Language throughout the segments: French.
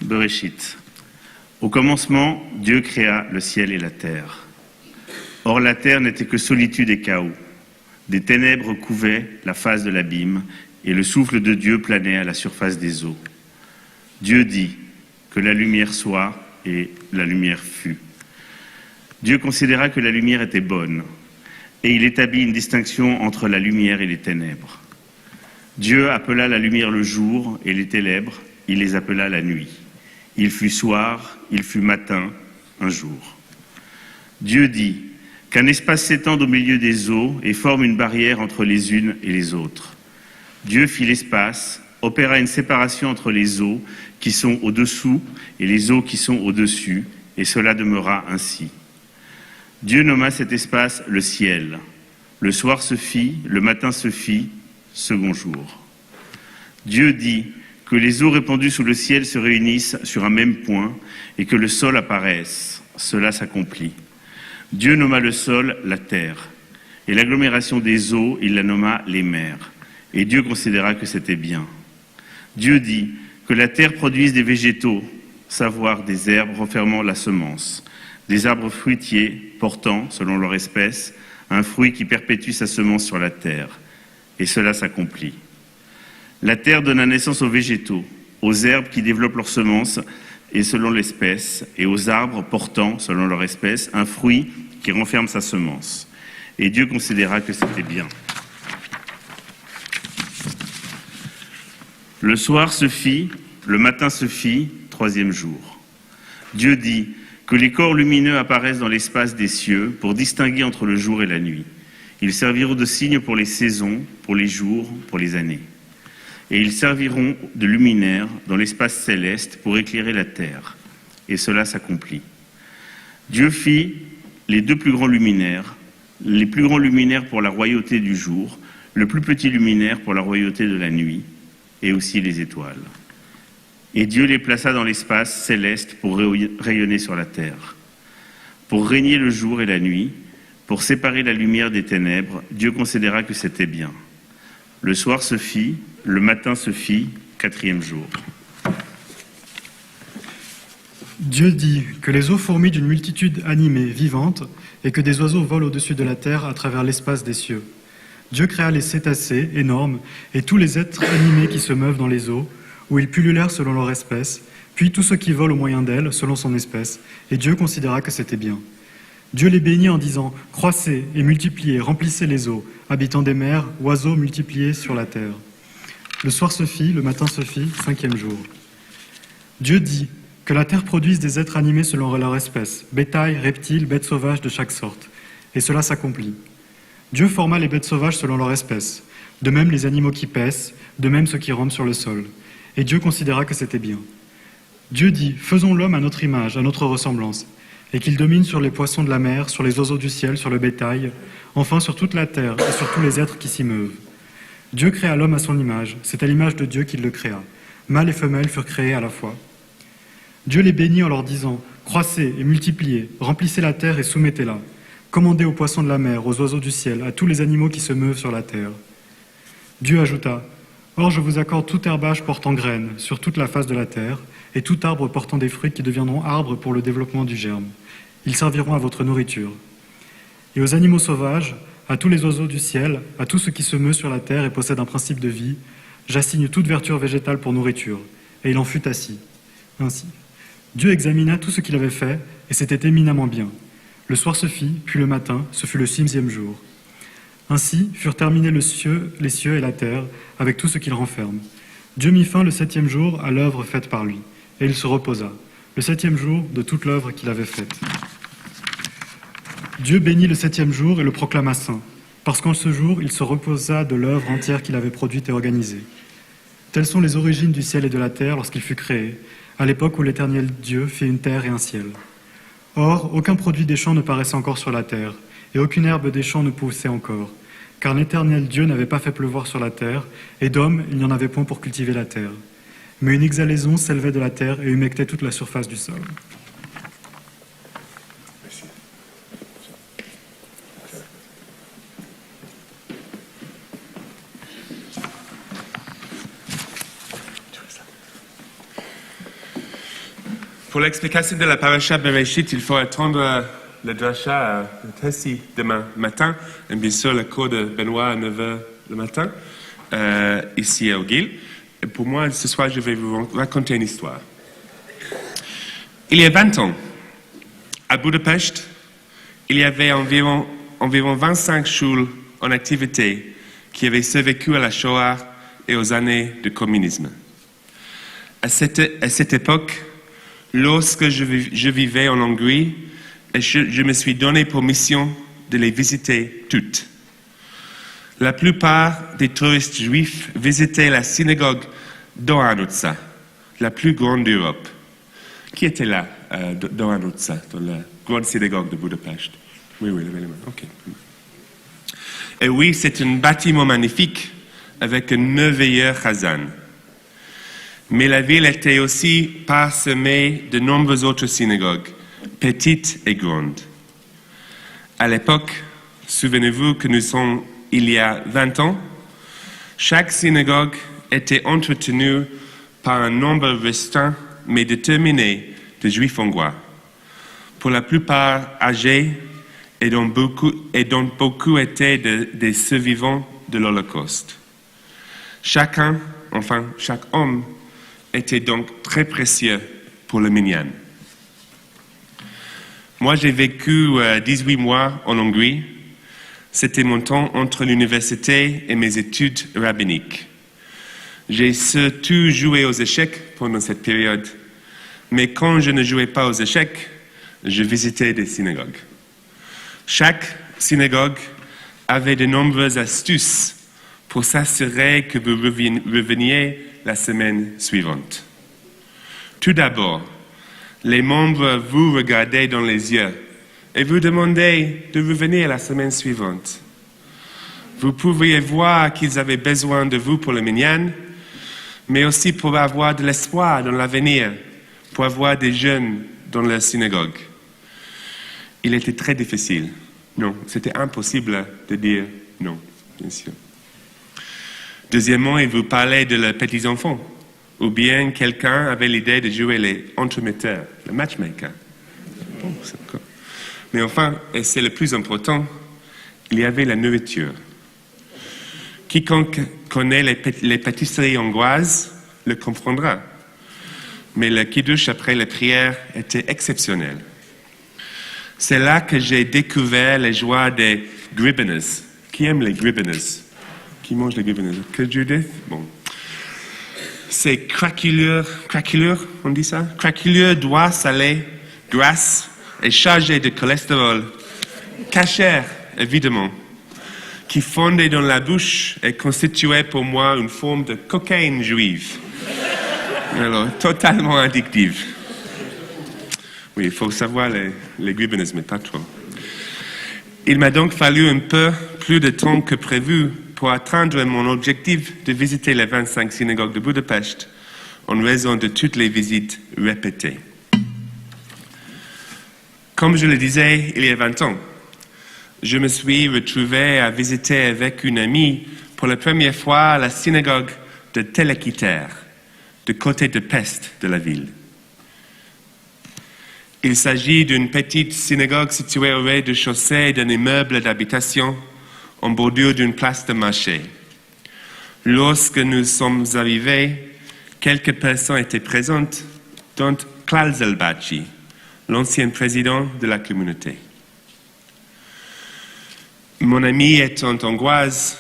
Bereshit. Au commencement, Dieu créa le ciel et la terre. Or la terre n'était que solitude et chaos. Des ténèbres couvaient la face de l'abîme, et le souffle de Dieu planait à la surface des eaux. Dieu dit que la lumière soit, et la lumière fut. Dieu considéra que la lumière était bonne, et il établit une distinction entre la lumière et les ténèbres. Dieu appela la lumière le jour, et les ténèbres, il les appela la nuit. Il fut soir, il fut matin, un jour. Dieu dit qu'un espace s'étende au milieu des eaux et forme une barrière entre les unes et les autres. Dieu fit l'espace, opéra une séparation entre les eaux qui sont au-dessous et les eaux qui sont au-dessus, et cela demeura ainsi. Dieu nomma cet espace le ciel. Le soir se fit, le matin se fit, second jour. Dieu dit que les eaux répandues sous le ciel se réunissent sur un même point et que le sol apparaisse. Cela s'accomplit. Dieu nomma le sol la terre, et l'agglomération des eaux, il la nomma les mers. Et Dieu considéra que c'était bien. Dieu dit que la terre produise des végétaux, savoir des herbes renfermant la semence, des arbres fruitiers portant, selon leur espèce, un fruit qui perpétue sa semence sur la terre. Et cela s'accomplit. La terre donna naissance aux végétaux, aux herbes qui développent leurs semences et selon l'espèce, et aux arbres portant, selon leur espèce, un fruit qui renferme sa semence. Et Dieu considéra que c'était bien. Le soir se fit, le matin se fit, troisième jour. Dieu dit que les corps lumineux apparaissent dans l'espace des cieux pour distinguer entre le jour et la nuit. Ils serviront de signes pour les saisons, pour les jours, pour les années. Et ils serviront de luminaires dans l'espace céleste pour éclairer la terre. Et cela s'accomplit. Dieu fit les deux plus grands luminaires, les plus grands luminaires pour la royauté du jour, le plus petit luminaire pour la royauté de la nuit, et aussi les étoiles. Et Dieu les plaça dans l'espace céleste pour rayonner sur la terre. Pour régner le jour et la nuit, pour séparer la lumière des ténèbres, Dieu considéra que c'était bien. Le soir se fit, le matin se fit, quatrième jour. Dieu dit que les eaux fourmillent d'une multitude animée, vivante, et que des oiseaux volent au-dessus de la terre à travers l'espace des cieux. Dieu créa les cétacés, énormes, et tous les êtres animés qui se meuvent dans les eaux, où ils pullulèrent selon leur espèce, puis tous ceux qui volent au moyen d'elles, selon son espèce, et Dieu considéra que c'était bien. Dieu les bénit en disant « Croissez et multipliez, remplissez les eaux, habitants des mers, oiseaux multipliés sur la terre. » Le soir se fit, le matin se fit, cinquième jour. Dieu dit que la terre produise des êtres animés selon leur espèce, bétail, reptiles, bêtes sauvages de chaque sorte. Et cela s'accomplit. Dieu forma les bêtes sauvages selon leur espèce, de même les animaux qui paissent, de même ceux qui rampent sur le sol. Et Dieu considéra que c'était bien. Dieu dit « Faisons l'homme à notre image, à notre ressemblance, et qu'il domine sur les poissons de la mer, sur les oiseaux du ciel, sur le bétail, enfin sur toute la terre et sur tous les êtres qui s'y meuvent. » Dieu créa l'homme à son image, c'est à l'image de Dieu qu'il le créa. Mâle et femelle furent créés à la fois. Dieu les bénit en leur disant « Croissez et multipliez, remplissez la terre et soumettez-la. Commandez aux poissons de la mer, aux oiseaux du ciel, à tous les animaux qui se meuvent sur la terre. » Dieu ajouta « Or je vous accorde tout herbage portant graines sur toute la face de la terre, et tout arbre portant des fruits qui deviendront arbres pour le développement du germe. Ils serviront à votre nourriture. Et aux animaux sauvages, à tous les oiseaux du ciel, à tout ce qui se meut sur la terre et possède un principe de vie, j'assigne toute verdure végétale pour nourriture. » Et il en fut ainsi. Dieu examina tout ce qu'il avait fait, et c'était éminemment bien. Le soir se fit, puis le matin, ce fut le sixième jour. Ainsi furent terminés les cieux et la terre, avec tout ce qu'ils renferment. Dieu mit fin le septième jour à l'œuvre faite par lui, et il se reposa, le septième jour de toute l'œuvre qu'il avait faite. Dieu bénit le septième jour et le proclama saint, parce qu'en ce jour, il se reposa de l'œuvre entière qu'il avait produite et organisée. Telles sont les origines du ciel et de la terre lorsqu'il fut créé, à l'époque où l'Éternel Dieu fit une terre et un ciel. Or, aucun produit des champs ne paraissait encore sur la terre, et aucune herbe des champs ne poussait encore, car l'Éternel Dieu n'avait pas fait pleuvoir sur la terre, et d'homme, il n'y en avait point pour cultiver la terre. Mais une exhalaison s'élevait de la terre et humectait toute la surface du sol. Pour l'explication de la paracha Bereshit, il faut attendre le drasha le Tessie demain matin, et bien sûr le cours de Benoît à 9h le matin, ici à O'Gill. Et pour moi, ce soir, je vais vous raconter une histoire. Il y a 20 ans, à Budapest, il y avait environ 25 shuls en activité qui avaient survécu à la Shoah et aux années de communisme. À cette époque, lorsque je vivais en Hongrie, je me suis donné pour mission de les visiter toutes. La plupart des touristes juifs visitaient la synagogue d'Oranutsa, la plus grande d'Europe. Qui était là, d'Oranutsa, dans la grande synagogue de Budapest? Oui, levez les mains. OK. Et oui, c'est un bâtiment magnifique avec un merveilleux chazan. Mais la ville était aussi parsemée de nombreuses autres synagogues, petites et grandes. À l'époque, souvenez-vous que nous sommes il y a 20 ans, chaque synagogue était entretenue par un nombre restreint mais déterminé de juifs hongrois, pour la plupart âgés et dont beaucoup étaient des survivants de l'Holocauste. Chaque homme était donc très précieux pour le minyan. Moi, j'ai vécu 18 mois en Hongrie. C'était mon temps entre l'université et mes études rabbiniques. J'ai surtout joué aux échecs pendant cette période, mais quand je ne jouais pas aux échecs, je visitais des synagogues. Chaque synagogue avait de nombreuses astuces pour s'assurer que vous reveniez la semaine suivante. Tout d'abord, les membres vous regardaient dans les yeux et vous demandaient de revenir la semaine suivante. Vous pouviez voir qu'ils avaient besoin de vous pour le minyan, mais aussi pour avoir de l'espoir dans l'avenir, pour avoir des jeunes dans leur synagogue. Il était très difficile. Non, c'était impossible de dire non, bien sûr. Deuxièmement, il vous parlait de leurs petits-enfants, ou bien quelqu'un avait l'idée de jouer les entremetteurs, le matchmaker. Bon, mais enfin, et c'est le plus important, il y avait la nourriture. Quiconque connaît les pâtisseries hongroises le comprendra. Mais le kiddush après les prières était exceptionnel. C'est là que j'ai découvert les joies des gribenes. Qui aime les gribenes? Qui mange les gribenes? Que Judith? Bon. C'est craquelure, on dit ça? Craquelure d'oie salée, grasse et chargée de cholestérol. Cachère, évidemment, qui fondait dans la bouche et constituait pour moi une forme de cocaïne juive. Alors, totalement addictive. Oui, il faut savoir les gribenes, mais pas trop. Il m'a donc fallu un peu plus de temps que prévu pour atteindre mon objectif de visiter les 25 synagogues de Budapest en raison de toutes les visites répétées. Comme je le disais il y a 20 ans, je me suis retrouvé à visiter avec une amie pour la première fois la synagogue de Telekiter, du côté de Pest de la ville. Il s'agit d'une petite synagogue située au rez-de-chaussée d'un immeuble d'habitation en bordure d'une place de marché. Lorsque nous sommes arrivés, quelques personnes étaient présentes, dont Klaus Zelbachi, l'ancien président de la communauté. Mon amie étant hongroise,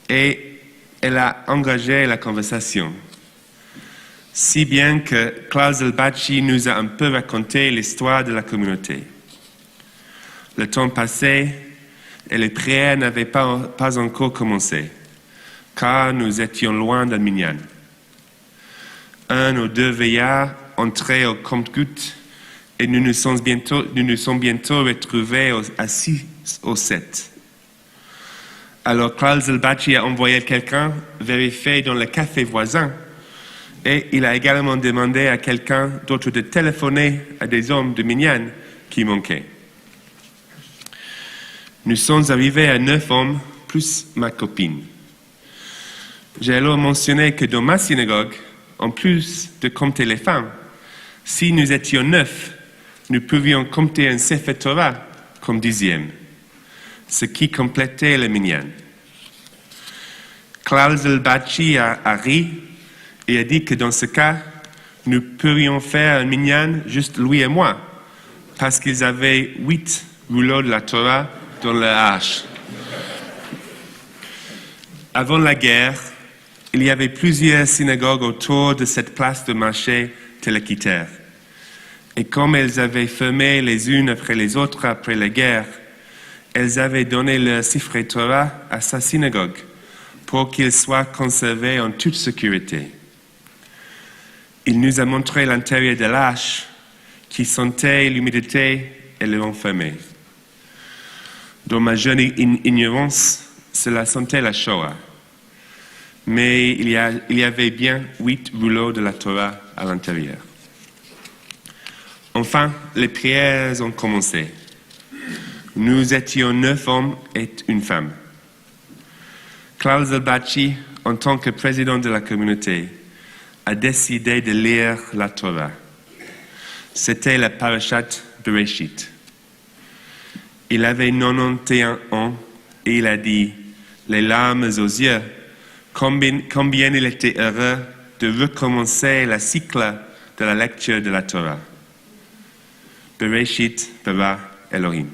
et elle a engagé la conversation. Si bien que Klaus Zelbachi nous a un peu raconté l'histoire de la communauté. Le temps passait et les prières n'avaient pas encore commencé, car nous étions loin d'un minyan. Un ou deux veillards entraient au compte-gouttes et nous nous sommes bientôt retrouvés à 6 ou 7. Alors Klaus Zelbachi a envoyé quelqu'un vérifier dans le café voisin et il a également demandé à quelqu'un d'autre de téléphoner à des hommes de minyan qui manquaient. Nous sommes arrivés à 9 hommes, plus ma copine. J'ai alors mentionné que dans ma synagogue, en plus de compter les femmes, Si nous étions 9, nous pouvions compter un Sefer Torah comme 10e, ce qui complétait le minyan. Klaus Zelbachi a ri et a dit que dans ce cas, nous pourrions faire un minyan juste lui et moi, parce qu'ils avaient 8 rouleaux de la Torah dans leur hache. Avant la guerre, il y avait plusieurs synagogues autour de cette place de marché Telekiter. Et comme elles avaient fermé les unes après les autres après la guerre, elles avaient donné leur Sifrei Torah à sa synagogue pour qu'il soit conservé en toute sécurité. Il nous a montré l'intérieur de l'âche qui sentait l'humidité et le enfermait. Dans ma jeune ignorance, cela sentait la Shoah. Mais il y avait bien 8 rouleaux de la Torah à l'intérieur. Enfin, les prières ont commencé. Nous étions 9 hommes et une femme. Klaus Zelbachi, en tant que président de la communauté, a décidé de lire la Torah. C'était la parashat Bereshit. Il avait 91 ans et il a dit, les larmes aux yeux, combien il était heureux de recommencer le cycle de la lecture de la Torah. Bereshit bara Elohim.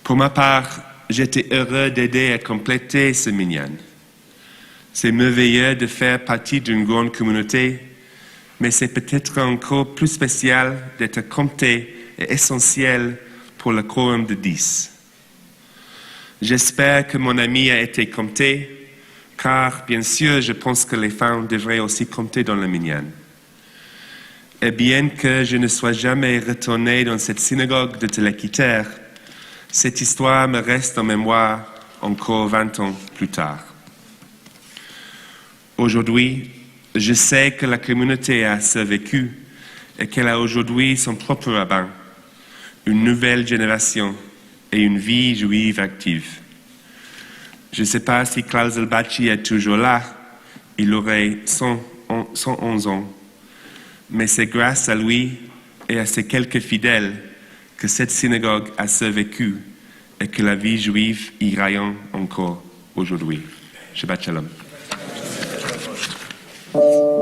Pour ma part, j'étais heureux d'aider à compléter ce minyan. C'est merveilleux de faire partie d'une grande communauté, mais c'est peut-être encore plus spécial d'être compté et essentiel pour le quorum de 10. J'espère que mon ami a été compté, car bien sûr, je pense que les femmes devraient aussi compter dans le minyan. Et bien que je ne sois jamais retourné dans cette synagogue de Telekiter, cette histoire me reste en mémoire encore 20 ans plus tard. Aujourd'hui, je sais que la communauté a survécu et qu'elle a aujourd'hui son propre rabbin, une nouvelle génération et une vie juive active. Je ne sais pas si Klaus Zelbachi est toujours là, il aurait 111 ans, mais c'est grâce à lui et à ses quelques fidèles que cette synagogue a survécu et que la vie juive y rayonne encore aujourd'hui. Shabbat Shalom.